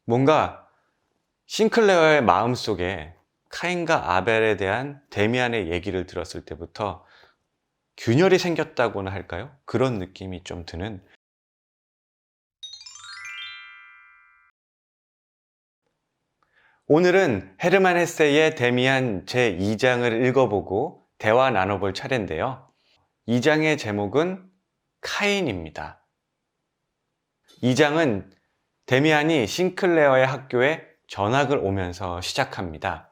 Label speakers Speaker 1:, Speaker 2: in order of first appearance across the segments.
Speaker 1: 뭔가 싱클레어의 마음속에 카인과 아벨에 대한 데미안의 얘기를 들었을 때부터 균열이 생겼다고나 할까요? 그런 느낌이 좀 드는. 오늘은 헤르만 헤세의 데미안 제2장을 읽어보고 대화 나눠볼 차례인데요. 2장의 제목은 카인입니다. 2장은 데미안이 싱클레어의 학교에 전학을 오면서 시작합니다.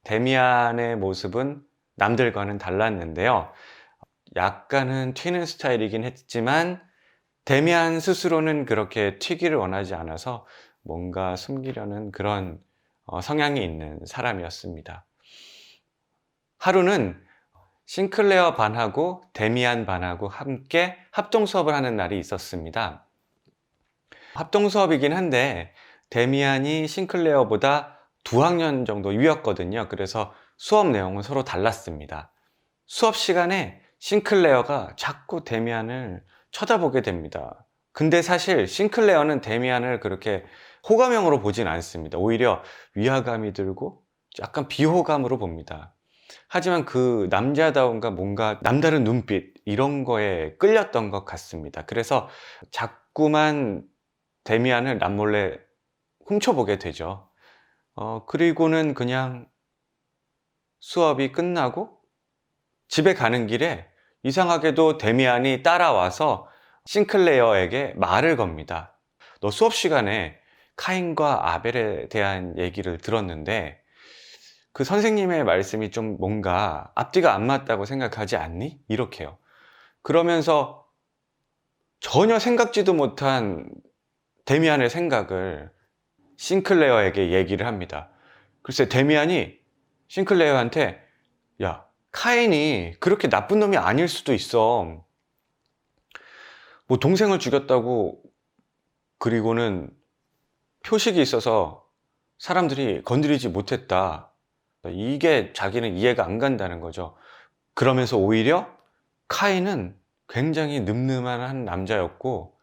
Speaker 1: 데미안의 모습은 남들과는 달랐는데요. 약간은 튀는 스타일이긴 했지만 데미안 스스로는 그렇게 튀기를 원하지 않아서 뭔가 숨기려는 그런 성향이 있는 사람이었습니다. 하루는 싱클레어 반하고 데미안 반하고 함께 합동 수업을 하는 날이 있었습니다. 합동 수업이긴 한데 데미안이 싱클레어보다 2학년 정도 위였거든요. 그래서 수업 내용은 서로 달랐습니다. 수업 시간에 싱클레어가 자꾸 데미안을 쳐다보게 됩니다. 근데 사실 싱클레어는 데미안을 그렇게 호감형으로 보진 않습니다. 오히려 위화감이 들고 약간 비호감으로 봅니다. 하지만 그 남자다움과 뭔가 남다른 눈빛 이런 거에 끌렸던 것 같습니다. 그래서 자꾸만 데미안을 남몰래 훔쳐보게 되죠. 그리고는 그냥 수업이 끝나고 집에 가는 길에 이상하게도 데미안이 따라와서 싱클레어에게 말을 겁니다. 너 수업 시간에 카인과 아벨에 대한 얘기를 들었는데 그 선생님의 말씀이 좀 뭔가 앞뒤가 안 맞다고 생각하지 않니? 이렇게요. 그러면서 전혀 생각지도 못한 데미안의 생각을 싱클레어에게 얘기를 합니다. 글쎄 데미안이 싱클레어한테 야, 카인이 그렇게 나쁜 놈이 아닐 수도 있어. 뭐 동생을 죽였다고 그리고는 표식이 있어서 사람들이 건드리지 못했다. 이게 자기는 이해가 안 간다는 거죠. 그러면서 오히려 카인은 굉장히 늠름한 남자였고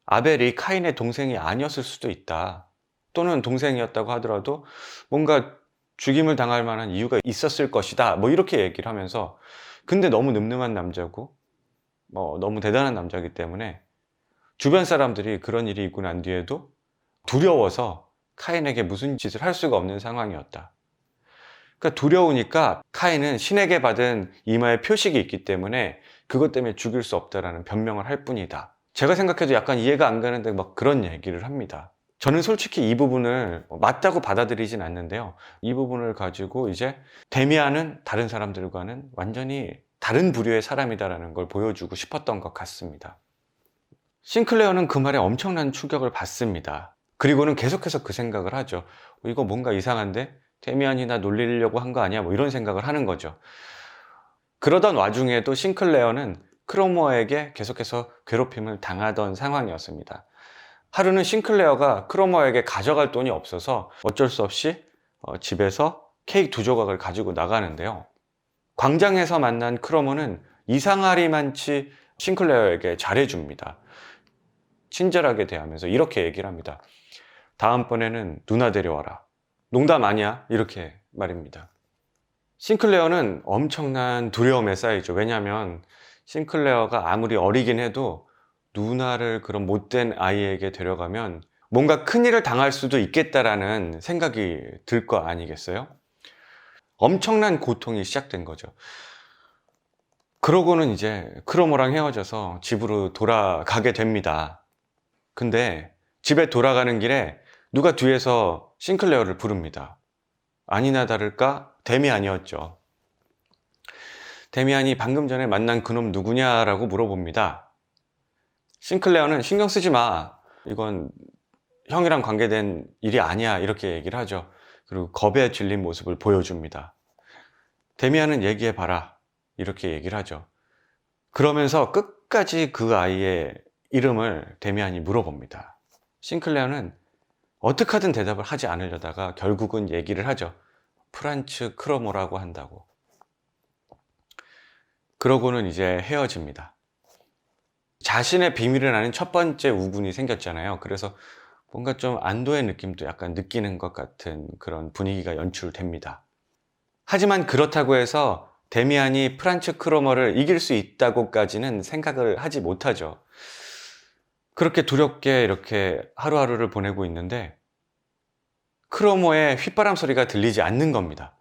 Speaker 1: 아벨이 카인의 동생이 아니었을 수도 있다. 또는 동생이었다고 하더라도 뭔가 죽임을 당할 만한 이유가 있었을 것이다. 뭐 이렇게 얘기를 하면서 근데 너무 늠름한 남자고 너무 대단한 남자이기 때문에 주변 사람들이 그런 일이 있고 난 뒤에도 두려워서 카인에게 무슨 짓을 할 수가 없는 상황이었다. 그러니까 두려우니까 카인은 신에게 받은 이마에 표식이 있기 때문에 그것 때문에 죽일 수 없다라는 변명을 할 뿐이다. 제가 생각해도 약간 이해가 안 가는데 막 그런 얘기를 합니다. 저는 솔직히 이 부분을 맞다고 받아들이진 않는데요. 이 부분을 가지고 이제 데미안은 다른 사람들과는 완전히 다른 부류의 사람이다라는 걸 보여주고 싶었던 것 같습니다. 싱클레어는 그 말에 엄청난 충격을 받습니다. 그리고는 계속해서 그 생각을 하죠. 이거 뭔가 이상한데? 데미안이 나 놀리려고 한 거 아니야? 뭐 이런 생각을 하는 거죠. 그러던 와중에도 싱클레어는 크로머에게 계속해서 괴롭힘을 당하던 상황이었습니다. 하루는 싱클레어가 크로머에게 가져갈 돈이 없어서 어쩔 수 없이 집에서 케이크 2조각을 가지고 나가는데요. 광장에서 만난 크로머는 이상하리만치 싱클레어에게 잘해줍니다. 친절하게 대하면서 이렇게 얘기를 합니다. 다음번에는 누나 데려와라. 농담 아니야? 이렇게 말입니다. 싱클레어는 엄청난 두려움에 쌓이죠. 왜냐하면 싱클레어가 아무리 어리긴 해도 누나를 그런 못된 아이에게 데려가면 뭔가 큰일을 당할 수도 있겠다라는 생각이 들 거 아니겠어요? 엄청난 고통이 시작된 거죠. 그러고는 이제 크로모랑 헤어져서 집으로 돌아가게 됩니다. 근데 집에 돌아가는 길에 누가 뒤에서 싱클레어를 부릅니다. 아니나 다를까 데미안이었죠. 데미안이 방금 전에 만난 그놈 누구냐라고 물어봅니다. 싱클레어는 신경 쓰지 마. 이건 형이랑 관계된 일이 아니야. 이렇게 얘기를 하죠. 그리고 겁에 질린 모습을 보여줍니다. 데미안은 얘기해봐라. 이렇게 얘기를 하죠. 그러면서 끝까지 그 아이의 이름을 데미안이 물어봅니다. 싱클레어는 어떻게 하든 대답을 하지 않으려다가 결국은 얘기를 하죠. 프란츠 크로모라고 한다고. 그러고는 이제 헤어집니다. 자신의 비밀을 아는 첫 번째 우군이 생겼잖아요. 그래서 뭔가 좀 안도의 느낌도 약간 느끼는 것 같은 그런 분위기가 연출됩니다. 하지만 그렇다고 해서 데미안이 프란츠 크로머를 이길 수 있다고까지는 생각을 하지 못하죠. 그렇게 두렵게 이렇게 하루하루를 보내고 있는데 크로머의 휘바람 소리가 들리지 않는 겁니다.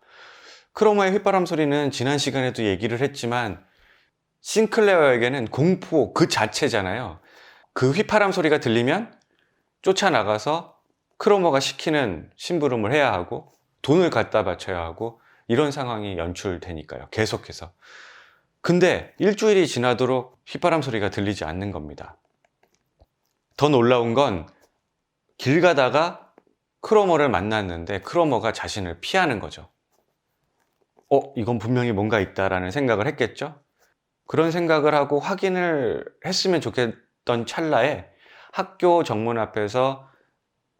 Speaker 1: 크로머의 휘바람 소리는 지난 시간에도 얘기를 했지만 싱클레어에게는 공포 그 자체잖아요. 그 휘파람 소리가 들리면 쫓아나가서 크로머가 시키는 심부름을 해야 하고 돈을 갖다 바쳐야 하고 이런 상황이 연출되니까요. 계속해서. 근데 일주일이 지나도록 휘바람 소리가 들리지 않는 겁니다. 더 놀라운 건 길 가다가 크로머를 만났는데 크로머가 자신을 피하는 거죠. 이건 분명히 뭔가 있다라는 생각을 했겠죠? 그런 생각을 하고 확인을 했으면 좋겠던 찰나에 학교 정문 앞에서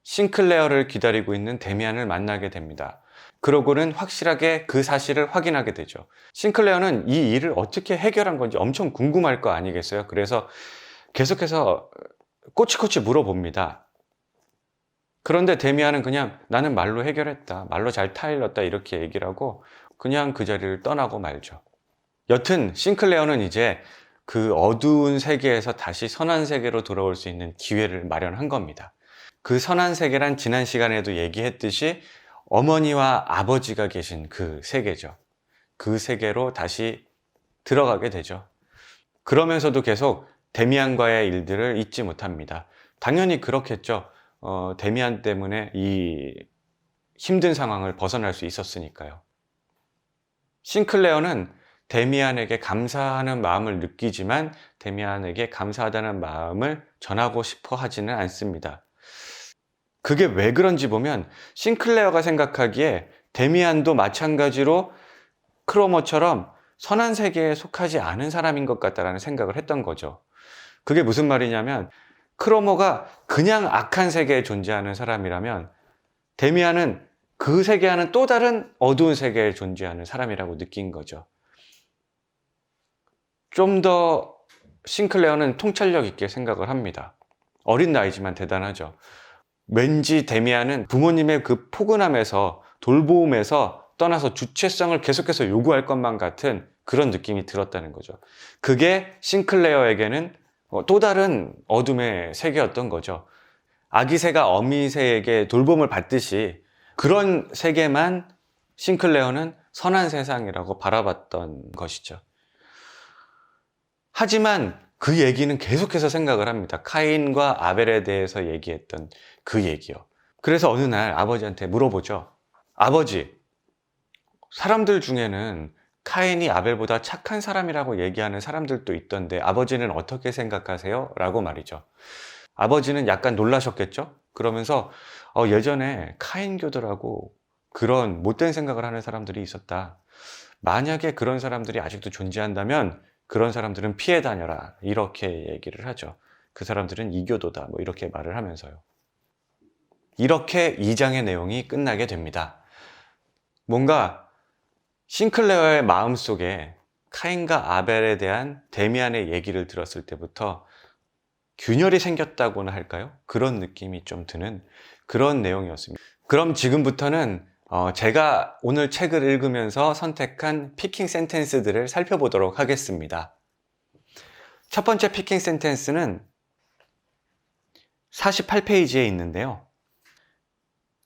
Speaker 1: 싱클레어를 기다리고 있는 데미안을 만나게 됩니다. 그러고는 확실하게 그 사실을 확인하게 되죠. 싱클레어는 이 일을 어떻게 해결한 건지 엄청 궁금할 거 아니겠어요? 그래서 계속해서 꼬치꼬치 물어봅니다. 그런데 데미안은 그냥 나는 말로 해결했다, 말로 잘 타일렀다 이렇게 얘기를 하고 그냥 그 자리를 떠나고 말죠. 여튼 싱클레어는 이제 그 어두운 세계에서 다시 선한 세계로 돌아올 수 있는 기회를 마련한 겁니다. 그 선한 세계란 지난 시간에도 얘기했듯이 어머니와 아버지가 계신 그 세계죠. 그 세계로 다시 들어가게 되죠. 그러면서도 계속 데미안과의 일들을 잊지 못합니다. 당연히 그렇겠죠. 데미안 때문에 이 힘든 상황을 벗어날 수 있었으니까요. 싱클레어는 데미안에게 감사하는 마음을 느끼지만 데미안에게 감사하다는 마음을 전하고 싶어 하지는 않습니다. 그게 왜 그런지 보면 싱클레어가 생각하기에 데미안도 마찬가지로 크로머처럼 선한 세계에 속하지 않은 사람인 것 같다라는 생각을 했던 거죠. 그게 무슨 말이냐면 크로머가 그냥 악한 세계에 존재하는 사람이라면 데미안은 그 세계와는 또 다른 어두운 세계에 존재하는 사람이라고 느낀 거죠. 좀 더 싱클레어는 통찰력 있게 생각을 합니다. 어린 나이지만 대단하죠. 왠지 데미안은 부모님의 그 포근함에서 돌보음에서 떠나서 주체성을 계속해서 요구할 것만 같은 그런 느낌이 들었다는 거죠. 그게 싱클레어에게는 또 다른 어둠의 세계였던 거죠. 아기새가 어미새에게 돌봄을 받듯이 그런 세계만 싱클레어는 선한 세상이라고 바라봤던 것이죠. 하지만 그 얘기는 계속해서 생각을 합니다. 카인과 아벨에 대해서 얘기했던 그 얘기요. 그래서 어느 날 아버지한테 물어보죠. 아버지, 사람들 중에는 카인이 아벨보다 착한 사람이라고 얘기하는 사람들도 있던데 아버지는 어떻게 생각하세요? 라고 말이죠. 아버지는 약간 놀라셨겠죠? 그러면서 예전에 카인교도라고 그런 못된 생각을 하는 사람들이 있었다. 만약에 그런 사람들이 아직도 존재한다면 그런 사람들은 피해 다녀라 이렇게 얘기를 하죠. 그 사람들은 이교도다 뭐 이렇게 말을 하면서요. 이렇게 2장의 내용이 끝나게 됩니다. 뭔가 싱클레어의 마음속에 카인과 아벨에 대한 데미안의 얘기를 들었을 때부터 균열이 생겼다고나 할까요? 그런 느낌이 좀 드는 그런 내용이었습니다. 그럼 지금부터는 제가 오늘 책을 읽으면서 선택한 피킹 센텐스들을 살펴보도록 하겠습니다. 첫 번째 피킹 센텐스는 48페이지에 있는데요.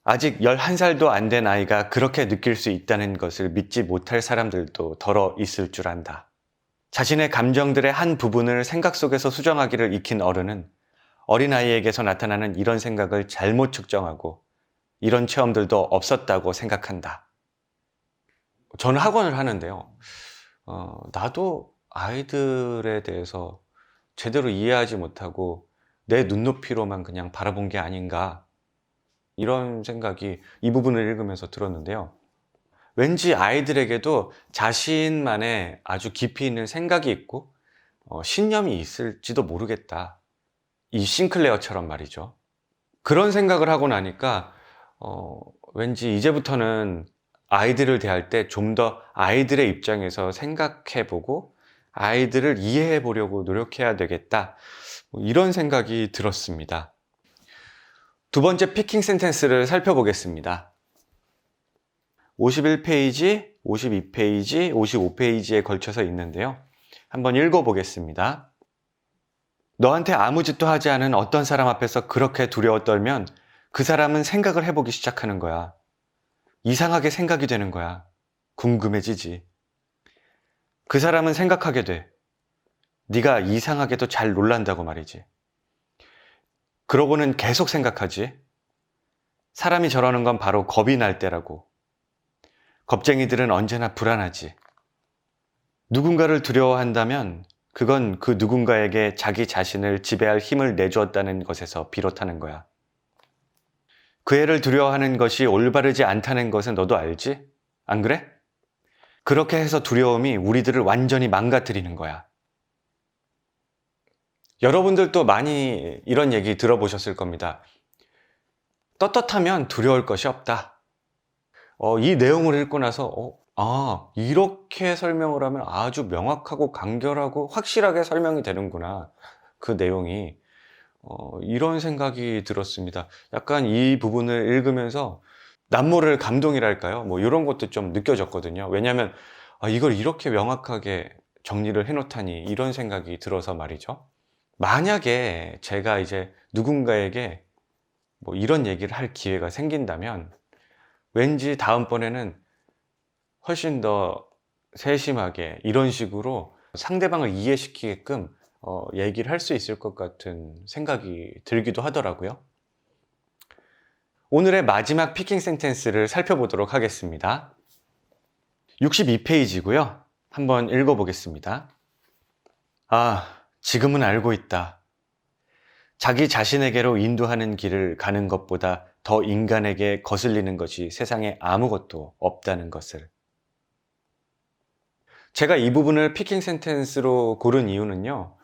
Speaker 1: 아직 11살도 안 된 아이가 그렇게 느낄 수 있다는 것을 믿지 못할 사람들도 덜어 있을 줄 안다. 자신의 감정들의 한 부분을 생각 속에서 수정하기를 익힌 어른은 어린아이에게서 나타나는 이런 생각을 잘못 측정하고 이런 체험들도 없었다고 생각한다. 저는 학원을 하는데요. 나도 아이들에 대해서 제대로 이해하지 못하고 내 눈높이로만 그냥 바라본 게 아닌가 이런 생각이 이 부분을 읽으면서 들었는데요. 왠지 아이들에게도 자신만의 아주 깊이 있는 생각이 있고 신념이 있을지도 모르겠다. 이 싱클레어처럼 말이죠. 그런 생각을 하고 나니까 왠지 이제부터는 아이들을 대할 때 좀 더 아이들의 입장에서 생각해보고 아이들을 이해해 보려고 노력해야 되겠다. 이런 생각이 들었습니다. 두 번째 피킹 센텐스를 살펴보겠습니다. 51페이지, 52페이지, 55페이지에 걸쳐서 있는데요. 한번 읽어보겠습니다. 너한테 아무 짓도 하지 않은 어떤 사람 앞에서 그렇게 두려워 떨면 그 사람은 생각을 해보기 시작하는 거야. 이상하게 생각이 되는 거야. 궁금해지지. 그 사람은 생각하게 돼. 네가 이상하게도 잘 놀란다고 말이지. 그러고는 계속 생각하지. 사람이 저러는 건 바로 겁이 날 때라고. 겁쟁이들은 언제나 불안하지. 누군가를 두려워한다면 그건 그 누군가에게 자기 자신을 지배할 힘을 내주었다는 것에서 비롯하는 거야. 그 애를 두려워하는 것이 올바르지 않다는 것은 너도 알지? 안 그래? 그렇게 해서 두려움이 우리들을 완전히 망가뜨리는 거야. 여러분들도 많이 이런 얘기 들어보셨을 겁니다. 떳떳하면 두려울 것이 없다. 이 내용을 읽고 나서 이렇게 설명을 하면 아주 명확하고 간결하고 확실하게 설명이 되는구나. 그 내용이 이런 생각이 들었습니다. 약간 이 부분을 읽으면서 남모를 감동이랄까요? 뭐 이런 것도 좀 느껴졌거든요. 왜냐하면 이걸 이렇게 명확하게 정리를 해놓다니 이런 생각이 들어서 말이죠. 만약에 제가 이제 누군가에게 뭐 이런 얘기를 할 기회가 생긴다면 왠지 다음번에는 훨씬 더 세심하게 이런 식으로 상대방을 이해시키게끔 얘기를 할 수 있을 것 같은 생각이 들기도 하더라고요. 오늘의 마지막 피킹 센텐스를 살펴보도록 하겠습니다. 62페이지고요. 한번 읽어보겠습니다. 지금은 알고 있다. 자기 자신에게로 인도하는 길을 가는 것보다 더 인간에게 거슬리는 것이 세상에 아무것도 없다는 것을. 제가 이 부분을 피킹 센텐스로 고른 이유는요.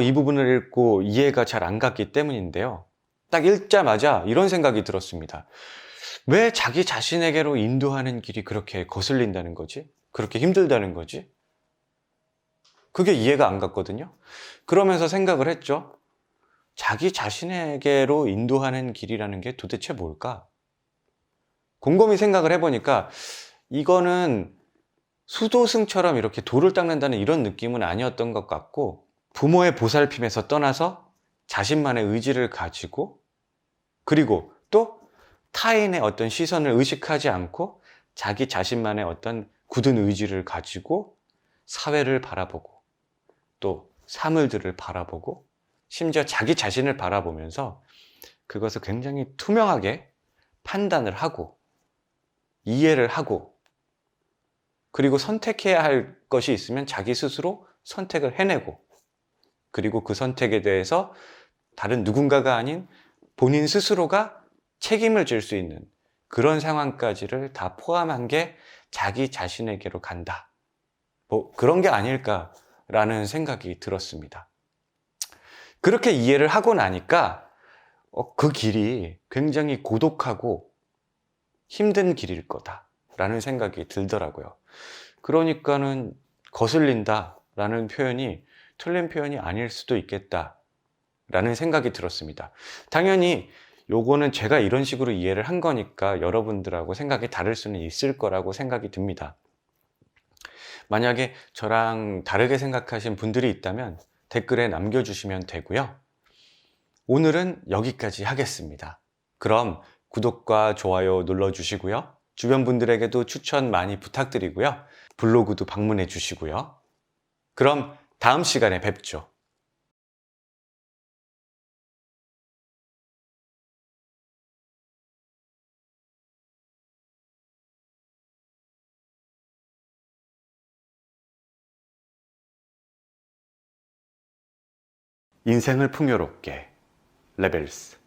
Speaker 1: 이 부분을 읽고 이해가 잘 안 갔기 때문인데요. 딱 읽자마자 이런 생각이 들었습니다. 왜 자기 자신에게로 인도하는 길이 그렇게 거슬린다는 거지? 그렇게 힘들다는 거지? 그게 이해가 안 갔거든요. 그러면서 생각을 했죠. 자기 자신에게로 인도하는 길이라는 게 도대체 뭘까? 곰곰이 생각을 해보니까 이거는 수도승처럼 이렇게 돌을 닦는다는 이런 느낌은 아니었던 것 같고, 부모의 보살핌에서 떠나서 자신만의 의지를 가지고, 그리고 또 타인의 어떤 시선을 의식하지 않고 자기 자신만의 어떤 굳은 의지를 가지고 사회를 바라보고 또 사물들을 바라보고 심지어 자기 자신을 바라보면서 그것을 굉장히 투명하게 판단을 하고 이해를 하고, 그리고 선택해야 할 것이 있으면 자기 스스로 선택을 해내고, 그리고 그 선택에 대해서 다른 누군가가 아닌 본인 스스로가 책임을 질 수 있는 그런 상황까지를 다 포함한 게 자기 자신에게로 간다. 뭐 그런 게 아닐까라는 생각이 들었습니다. 그렇게 이해를 하고 나니까 그 길이 굉장히 고독하고 힘든 길일 거다라는 생각이 들더라고요. 그러니까는 거슬린다라는 표현이 틀린 표현이 아닐 수도 있겠다라는 생각이 들었습니다. 당연히 요거는 제가 이런 식으로 이해를 한 거니까 여러분들하고 생각이 다를 수는 있을 거라고 생각이 듭니다. 만약에 저랑 다르게 생각하신 분들이 있다면 댓글에 남겨주시면 되고요. 오늘은 여기까지 하겠습니다. 그럼 구독과 좋아요 눌러주시고요. 주변 분들에게도 추천 많이 부탁드리고요. 블로그도 방문해 주시고요. 그럼 다음 시간에 뵙죠. 인생을 풍요롭게 레벨스